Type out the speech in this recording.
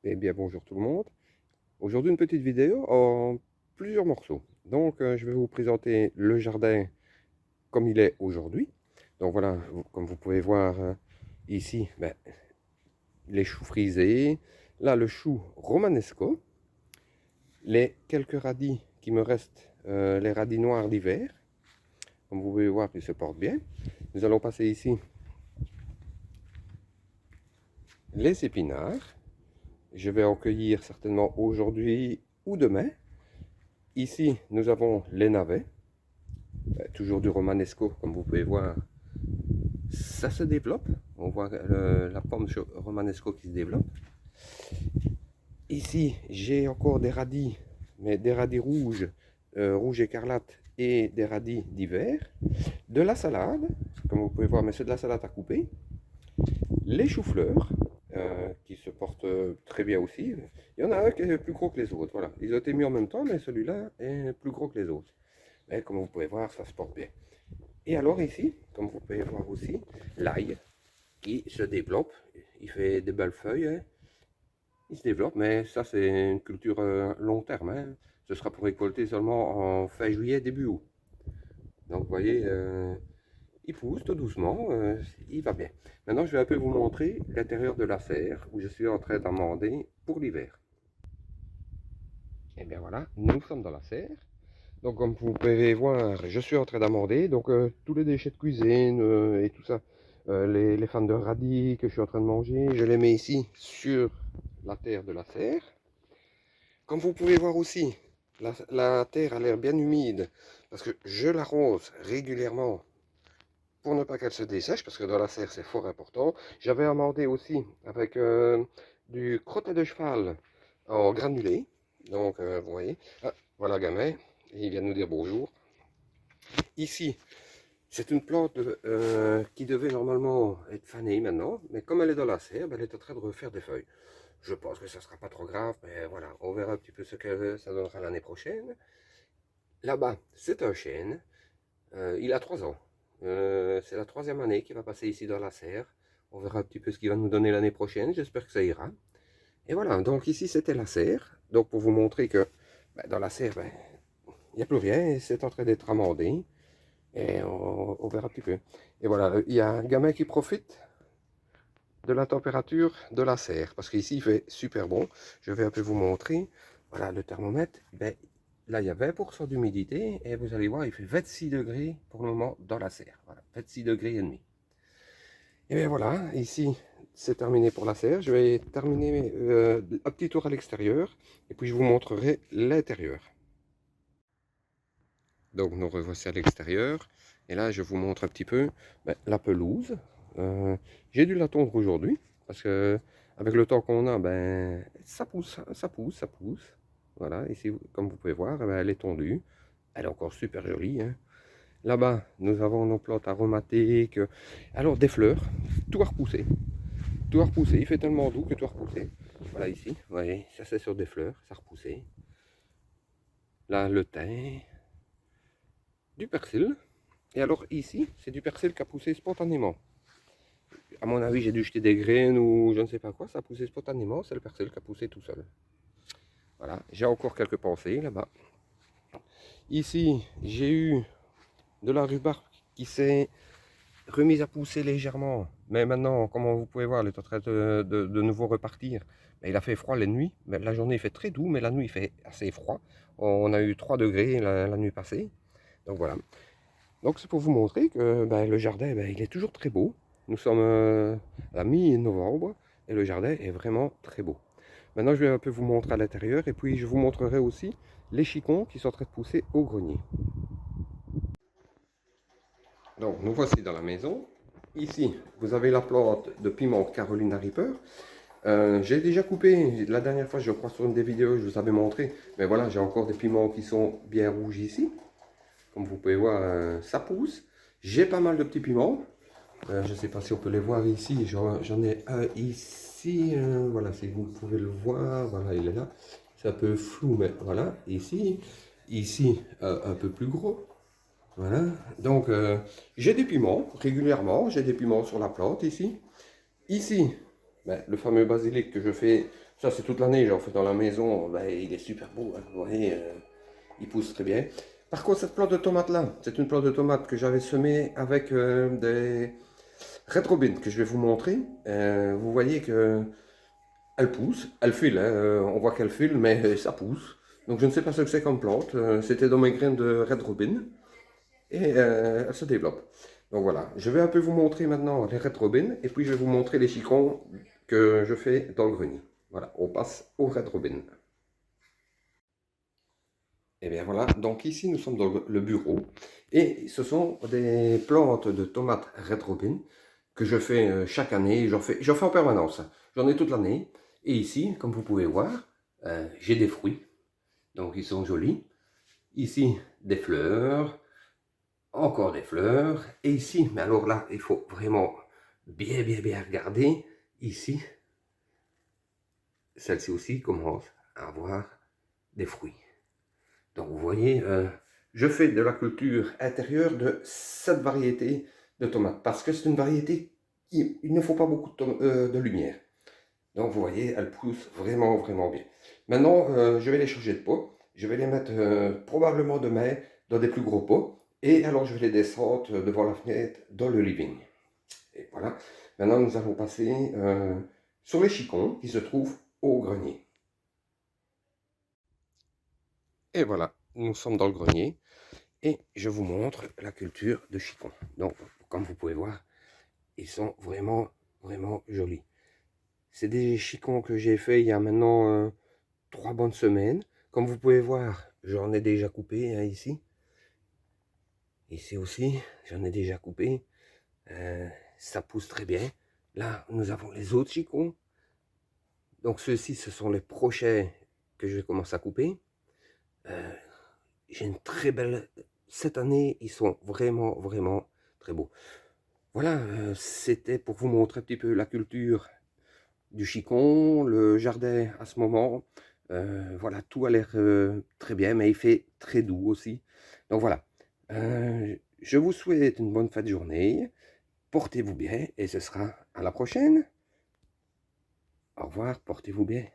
Eh bien, bonjour tout le monde. Aujourd'hui, une petite vidéo en plusieurs morceaux. Donc, je vais vous présenter le jardin comme il est aujourd'hui. Donc voilà, comme vous pouvez voir ici, les choux frisés. Là, le chou romanesco. Les quelques radis qui me restent, les radis noirs d'hiver. Comme vous pouvez voir, ils se portent bien. Nous allons passer ici les épinards. Je vais en cueillir certainement aujourd'hui ou demain. Ici, nous avons les navets. Toujours du romanesco, comme vous pouvez voir, ça se développe. On voit la pomme romanesco qui se développe. Ici, j'ai encore des radis, mais des radis rouges, rouge écarlate et des radis d'hiver. De la salade, comme vous pouvez voir, mais c'est de la salade à couper. Les choux-fleurs, qui se portent très bien aussi. Il y en a un qui est plus gros que les autres. Voilà, ils ont été mis en même temps, mais celui-là est plus gros que les autres. Mais comme vous pouvez voir, ça se porte bien. Et alors ici, comme vous pouvez voir aussi, l'ail qui se développe. Il fait des belles feuilles. Hein. Il se développe, mais ça c'est une culture long terme. Hein. Ce sera pour récolter seulement en fin juillet, début août. Donc vous voyez, il pousse tout doucement, il va bien. Maintenant je vais un peu vous montrer l'intérieur de la serre où je suis en train d'amender pour l'hiver. Et bien voilà, nous sommes dans la serre. Donc comme vous pouvez voir, je suis en train d'amender, donc tous les déchets de cuisine et tout ça, les fans de radis que je suis en train de manger, je les mets ici sur la terre de la serre. Comme vous pouvez voir aussi, la terre a l'air bien humide, parce que je l'arrose régulièrement pour ne pas qu'elle se dessèche, parce que dans la serre c'est fort important. J'avais amendé aussi avec du crottet de cheval en granulé, donc vous voyez, ah, voilà gamin. Il vient nous dire bonjour. Ici, c'est une plante qui devait normalement être fanée maintenant, mais comme elle est dans la serre, elle est en train de refaire des feuilles. Je pense que ça ne sera pas trop grave, mais voilà, on verra un petit peu ce que ça donnera l'année prochaine. Là-bas, c'est un chêne. Il a 3 ans. C'est la 3e année qu'il va passer ici dans la serre. On verra un petit peu ce qu'il va nous donner l'année prochaine. J'espère que ça ira. Et voilà, donc ici c'était la serre. Donc pour vous montrer que dans la serre, il n'y a plus rien, c'est en train d'être amendé. Et on verra un petit peu. Et voilà, il y a un gamin qui profite de la température de la serre. Parce qu'ici, il fait super bon. Je vais un peu vous montrer. Voilà, le thermomètre. Là, il y a 20% d'humidité. Et vous allez voir, il fait 26 degrés pour le moment dans la serre. Voilà, 26 degrés et demi. Et bien voilà, ici, c'est terminé pour la serre. Je vais terminer un petit tour à l'extérieur. Et puis, je vous montrerai l'intérieur. Donc nous revoici à l'extérieur. Et là, je vous montre un petit peu la pelouse. J'ai dû la tondre aujourd'hui. Parce que avec le temps qu'on a, ça pousse, ça pousse, ça pousse. Voilà, ici, comme vous pouvez voir, elle est tondue. Elle est encore super jolie. Hein. Là-bas, nous avons nos plantes aromatiques. Alors, des fleurs, tout a repoussé. Tout a repoussé. Il fait tellement doux que tout a repoussé. Voilà, ici, vous voyez, ça c'est sur des fleurs, ça a repoussé. Là, le thym, du persil. Et alors ici, c'est du persil qui a poussé spontanément. À mon avis, j'ai dû jeter des graines ou je ne sais pas quoi, ça a poussé spontanément, c'est le persil qui a poussé tout seul. Voilà, j'ai encore quelques pensées là-bas. Ici, j'ai eu de la rhubarbe qui s'est remise à pousser légèrement. Mais maintenant, comme vous pouvez voir, elle est en train de nouveau repartir. Mais il a fait froid la nuit. Mais la journée, il fait très doux, mais la nuit, il fait assez froid. On a eu 3 degrés la nuit passée. Donc voilà. Donc c'est pour vous montrer que le jardin, il est toujours très beau. Nous sommes à la mi-novembre et le jardin est vraiment très beau. Maintenant, je vais un peu vous montrer à l'intérieur et puis je vous montrerai aussi les chicons qui sont en train de pousser au grenier. Donc nous voici dans la maison. Ici, vous avez la plante de piment Carolina Reaper. J'ai déjà coupé, la dernière fois je crois sur une des vidéos, je vous avais montré. Mais voilà, j'ai encore des piments qui sont bien rouges ici. Comme vous pouvez voir, ça pousse. J'ai pas mal de petits piments. Je ne sais pas si on peut les voir ici. J'en ai un ici. Voilà, si vous pouvez le voir. Voilà, il est là. C'est un peu flou, mais voilà. Ici. Ici, un peu plus gros. Voilà. Donc, j'ai des piments régulièrement. J'ai des piments sur la plante ici. Ici, le fameux basilic que je fais Ça, c'est toute l'année, j'en fais dans la maison. Ben, il est super beau, hein, vous voyez, il pousse très bien. Par contre, cette plante de tomate-là, c'est une plante de tomate que j'avais semée avec des Red Robin que je vais vous montrer. Vous voyez que elle pousse, elle file, hein, on voit qu'elle file, mais ça pousse. Donc je ne sais pas ce que c'est comme plante. C'était dans mes graines de Red Robin et elle se développe. Donc voilà, je vais un peu vous montrer maintenant les Red Robin et puis je vais vous montrer les chicorons que je fais dans le grenier. Voilà, on passe au Red Robin. Et bien voilà, donc ici nous sommes dans le bureau et ce sont des plantes de tomates Red Robin que je fais chaque année, j'en fais en permanence, j'en ai toute l'année. Et ici, comme vous pouvez voir, j'ai des fruits, donc ils sont jolis. Ici, des fleurs, encore des fleurs. Et ici, mais alors là, il faut vraiment bien regarder. Ici, celle-ci aussi commence à avoir des fruits. Donc vous voyez, je fais de la culture intérieure de cette variété de tomates parce que c'est une variété qui il ne faut pas beaucoup de lumière. Donc vous voyez, elle pousse vraiment bien. Maintenant, je vais les changer de pot. Je vais les mettre probablement demain dans des plus gros pots. Et alors je vais les descendre devant la fenêtre dans le living. Et voilà. Maintenant nous allons passer sur les chicons qui se trouvent au grenier. Et voilà, nous sommes dans le grenier. Et je vous montre la culture de chicons. Donc, comme vous pouvez voir, ils sont vraiment jolis. C'est des chicons que j'ai fait il y a maintenant 3 bonnes semaines. Comme vous pouvez voir, j'en ai déjà coupé hein, ici. Ici aussi, j'en ai déjà coupé. Ça pousse très bien. Là, nous avons les autres chicons. Donc ceux-ci, ce sont les prochains que je vais commencer à couper. J'ai une très belle... Cette année, ils sont vraiment très beaux. Voilà, c'était pour vous montrer un petit peu la culture du chicon, le jardin à ce moment. Voilà, tout a l'air très bien, mais il fait très doux aussi. Donc voilà, je vous souhaite une bonne fin de journée. Portez-vous bien et ce sera à la prochaine. Au revoir, portez-vous bien.